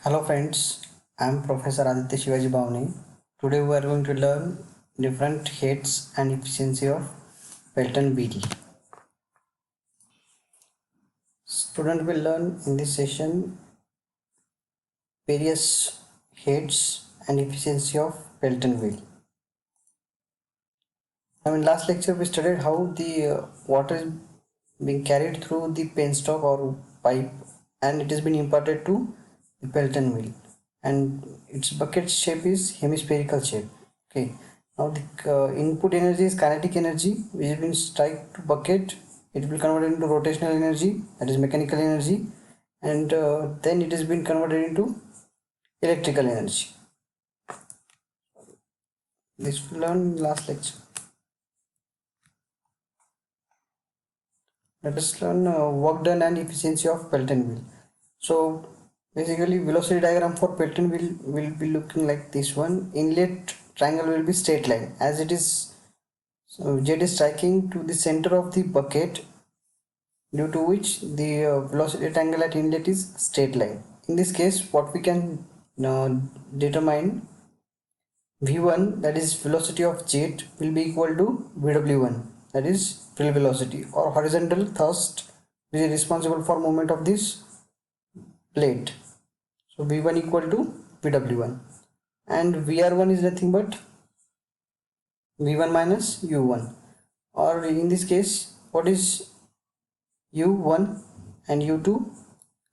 Hello friends, I am Professor Aditya Shivaji Bhavani. Today we are going to learn different heads and efficiency of Pelton BD. Student will learn in this session various heads and efficiency of Pelton wheel. Now in last lecture we studied how the water is being carried through the penstock or pipe and it has been imparted to the Pelton wheel, and its bucket shape is hemispherical shape. Okay, now the input energy is kinetic energy which has been strike to bucket. It will convert into rotational energy, that is mechanical energy, and then it has been converted into electrical energy. This we learned in last lecture. Let us learn work done and efficiency of Pelton wheel. So basically velocity diagram for Pelton wheel will be looking like this one. Inlet triangle will be straight line as it is, so jet is striking to the center of the bucket, due to which the velocity triangle at inlet is straight line. In this case what we can determine V1, that is velocity of jet, will be equal to VW1, that is field velocity or horizontal thrust, which is responsible for movement of this plate. So V1 equal to VW1, and VR1 is nothing but V1 minus U1, or in this case what is U1 and U2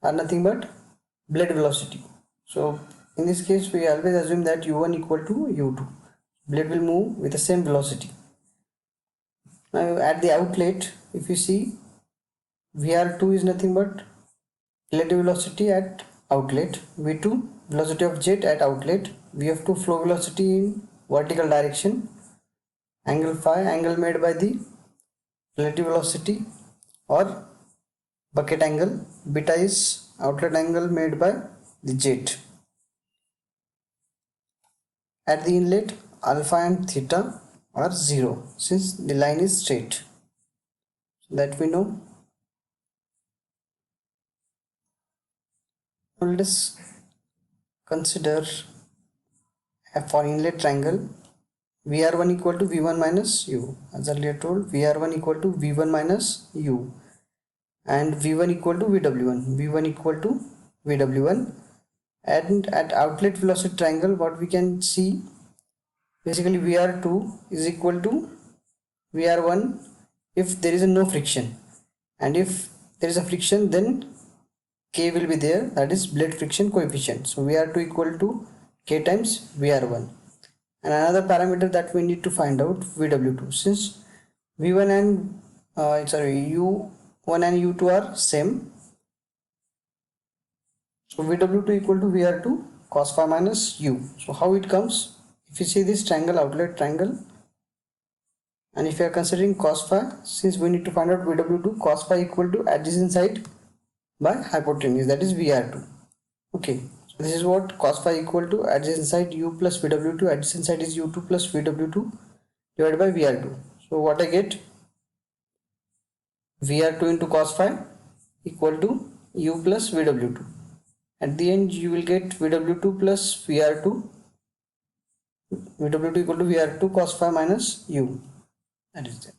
are nothing but blade velocity. So in this case we always assume that U1 equal to U2. Blade will move with the same velocity. Now at the outlet, if you see, VR2 is nothing but relative velocity at outlet, V2 velocity of jet at outlet, VF2 flow velocity in vertical direction, angle phi angle made by the relative velocity or bucket angle, beta is outlet angle made by the jet. At the inlet, alpha and theta are 0 since the line is straight. So that we know. Let us consider for inlet triangle VR1 equal to V1 minus U. As earlier told, VR1 equal to V1 minus U, and V1 equal to VW1. V1 equal to VW1. And at outlet velocity triangle, what we can see, basically VR2 is equal to VR1 if there is no friction, and if there is a friction then K will be there, that is blade friction coefficient. So VR2 equal to K times VR1. And another parameter that we need to find out, VW2, since V1 and U1 and U2 are same, so VW2 equal to VR2 cos phi minus U. So how it comes, if you see this triangle, outlet triangle, and if you are considering cos phi, since we need to find out VW2, cos phi equal to adjacent side by hypotenuse, that is VR2. Okay, so this is what cos phi equal to adjacent side U plus VW2, adjacent side is U2 plus VW2 divided by VR2. So what I get, VR2 into cos phi equal to U plus VW2. At the end you will get VW2 plus VR2, VW2 equal to VR2 cos phi minus U, that is there.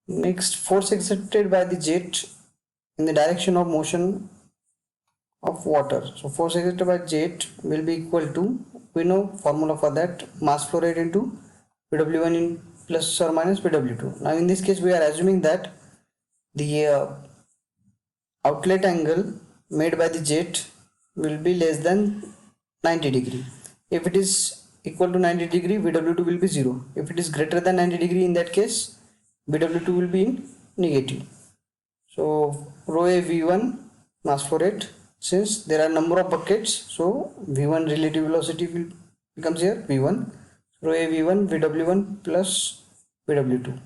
Next, force exerted by the jet in the direction of motion of water. So force exerted by jet will be equal to, we know formula for that, mass flow rate into VW1 in plus or minus VW2. Now in this case we are assuming that the outlet angle made by the jet will be less than 90 degree. If it is equal to 90 degree, VW2 will be 0. If it is greater than 90 degree, in that case VW2 will be in negative. So rho a V1 mass flow rate, since there are number of buckets, so V1 relative velocity will becomes here V1, rho a V1 VW1 plus VW2.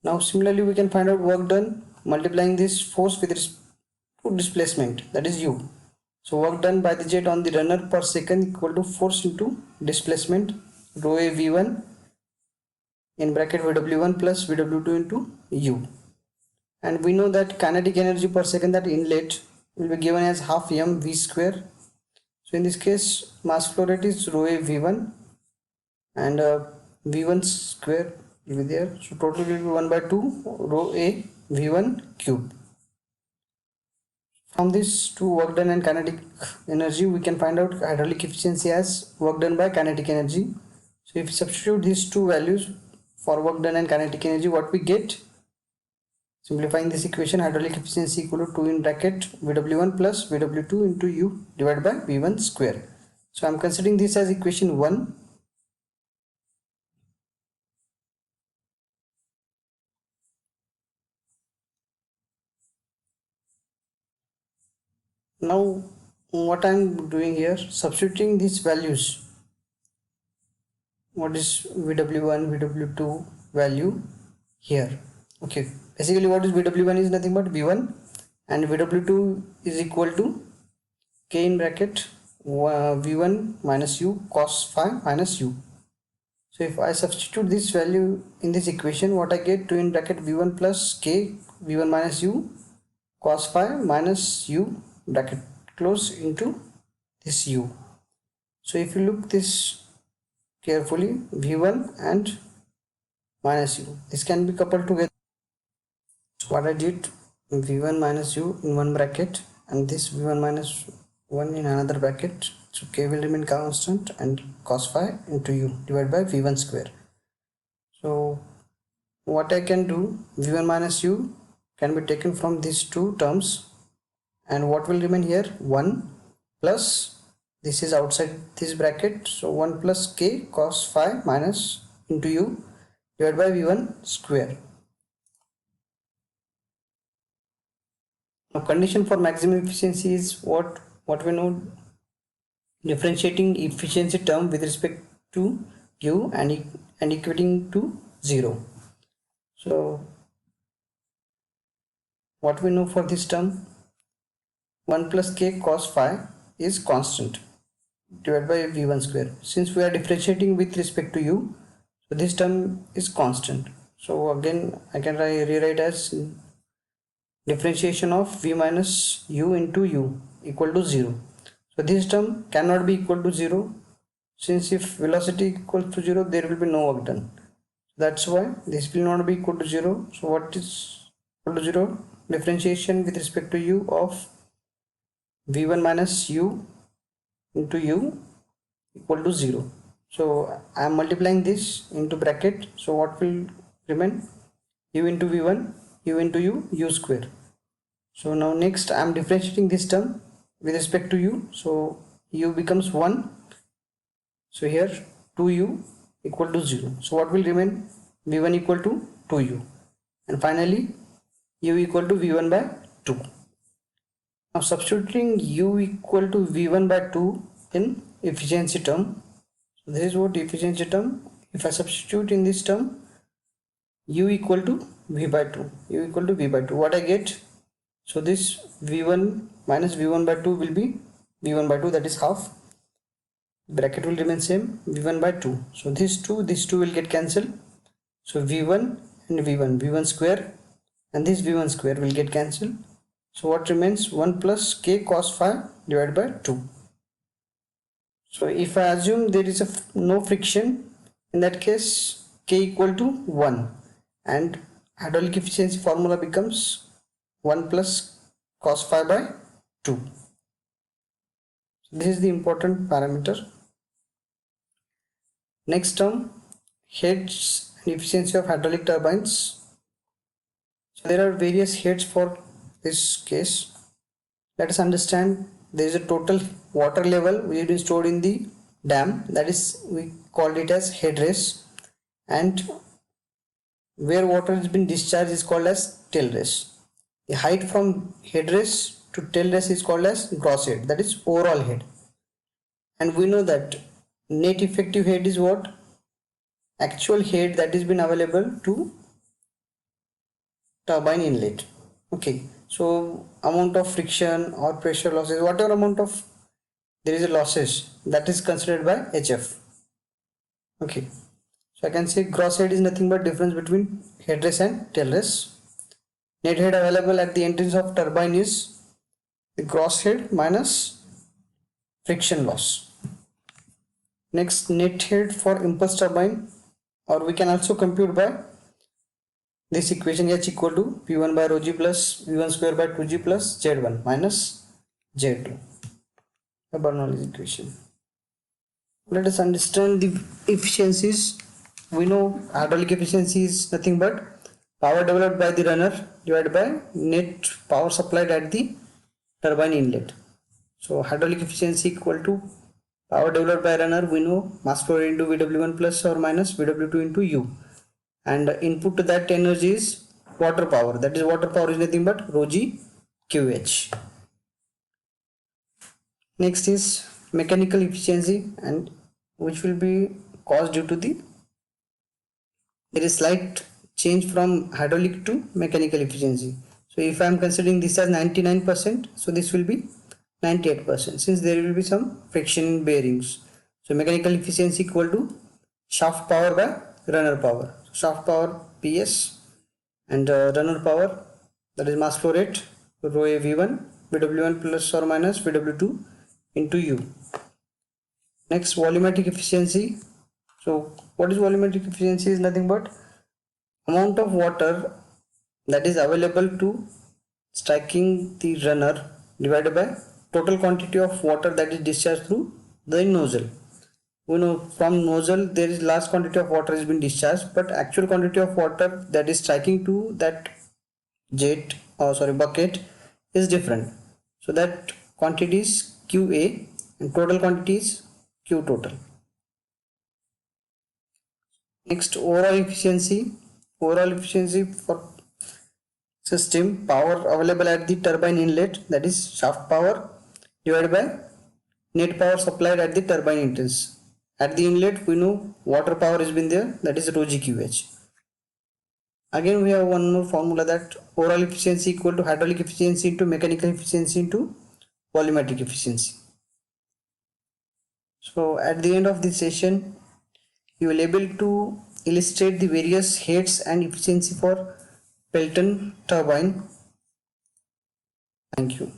Now similarly we can find out work done multiplying this force with displacement, that is U. So work done by the jet on the runner per second equal to force into displacement, rho a V1 in bracket VW1 plus VW2 into U. And we know that kinetic energy per second at inlet will be given as half m v square. So in this case mass flow rate is rho a v1 and v1 square will be there. So total will be 1 by 2 rho a v1 cube. From this two work done and kinetic energy, we can find out hydraulic efficiency as work done by kinetic energy. So if we substitute these two values for work done and kinetic energy, what we get? Simplifying this equation, hydraulic efficiency equal to 2 in bracket Vw1 plus Vw2 into U divided by V1 square. So I am considering this as equation 1. Now what I am doing here, substituting these values. What is Vw1, Vw2 value here? Okay, basically what is Vw1 is nothing but V1 and Vw2 is equal to k in bracket V1 minus U cos phi minus U. So if I substitute this value in this equation, what I get? 2 in bracket V1 plus k V1 minus U cos phi minus U bracket close into this U. So if you look this carefully, V1 and minus U, this can be coupled together. So what I did, V1 minus U in one bracket and this V1 minus 1 in another bracket. So k will remain constant and cos phi into U divided by V1 square. So what I can do, V1 minus U can be taken from these two terms and what will remain here? 1 plus, this is outside this bracket, so 1 plus k cos phi minus into U divided by V1 square. Now condition for maximum efficiency is what we know, differentiating efficiency term with respect to U and equating to 0. So what we know for this term, 1 plus k cos phi is constant divided by V1 square. Since we are differentiating with respect to U, so this term is constant. So again I can rewrite as differentiation of V minus U into U equal to 0. So this term cannot be equal to 0, since if velocity equals to 0 there will be no work done. That's why this will not be equal to 0. So what is equal to 0? Differentiation with respect to U of V1 minus U into U equal to 0. So I am multiplying this into bracket. So what will remain? U into V1, U into U, U square. So now next I am differentiating this term with respect to U. So U becomes 1. So here 2U equal to 0. So what will remain? V1 equal to 2U. And finally U equal to V1 by 2. Now substituting U equal to V1 by 2 in efficiency term. So this is what efficiency term. If I substitute in this term, U equal to V by 2. U equal to V by 2. What I get? So this V1 minus V1 by 2 will be V1 by 2, that is half. Bracket will remain same, V1 by 2. So these two will get cancelled. So V1 and V1 square and this V1 square will get cancelled. So what remains? 1 plus k cos phi divided by 2. So if I assume there is no friction, in that case k equal to 1 and hydraulic efficiency formula becomes 1 plus cos phi by 2. This is the important parameter. Next term, heads and efficiency of hydraulic turbines. So there are various heads for this case. Let us understand there is a total water level which has been stored in the dam, that is we called it as headrace, and where water has been discharged is called as tailrace. The height from headrace to tailrace is called as gross head, that is overall head. And we know that net effective head is what? Actual head that has been available to turbine inlet. Okay, so amount of friction or pressure losses, whatever amount of there is a losses, that is considered by HF. Okay, so I can say gross head is nothing but difference between headrace and tailrace. Net head available at the entrance of turbine is the gross head minus friction loss. Next, net head for impulse turbine, or we can also compute by this equation H equal to P1 by rho g plus V1 square by 2g plus Z1 minus Z2. The Bernoulli's equation. Let us understand the efficiencies. We know hydraulic efficiency is nothing but power developed by the runner divided by net power supplied at the turbine inlet. So hydraulic efficiency equal to power developed by runner, we know mass flow rate into VW1 plus or minus VW2 into U, and input to that energy is water power, that is water power is nothing but rho g QH. Next is mechanical efficiency, and which will be caused due to there is slight change from hydraulic to mechanical efficiency. So if I am considering this as 99%, so this will be 98% since there will be some friction in bearings. So mechanical efficiency equal to shaft power by runner power. Shaft power PS and runner power, that is mass flow rate rho a V1 VW1 plus or minus VW2 into U. Next, volumetric efficiency. So what is volumetric efficiency is nothing but amount of water that is available to striking the runner divided by total quantity of water that is discharged through the nozzle. We know from nozzle there is large quantity of water has been discharged, but actual quantity of water that is striking to that jet or bucket is different. So that quantity is QA and total quantity is Q total. Next, overall efficiency. Overall efficiency for system power available at the turbine inlet, that is shaft power divided by net power supplied at the turbine entrance. At the inlet we know water power has been there, that is rho g QH. Again we have one more formula, that overall efficiency equal to hydraulic efficiency into mechanical efficiency into volumetric efficiency. So at the end of this session you will able to illustrate the various heads and efficiency for Pelton turbine. Thank you.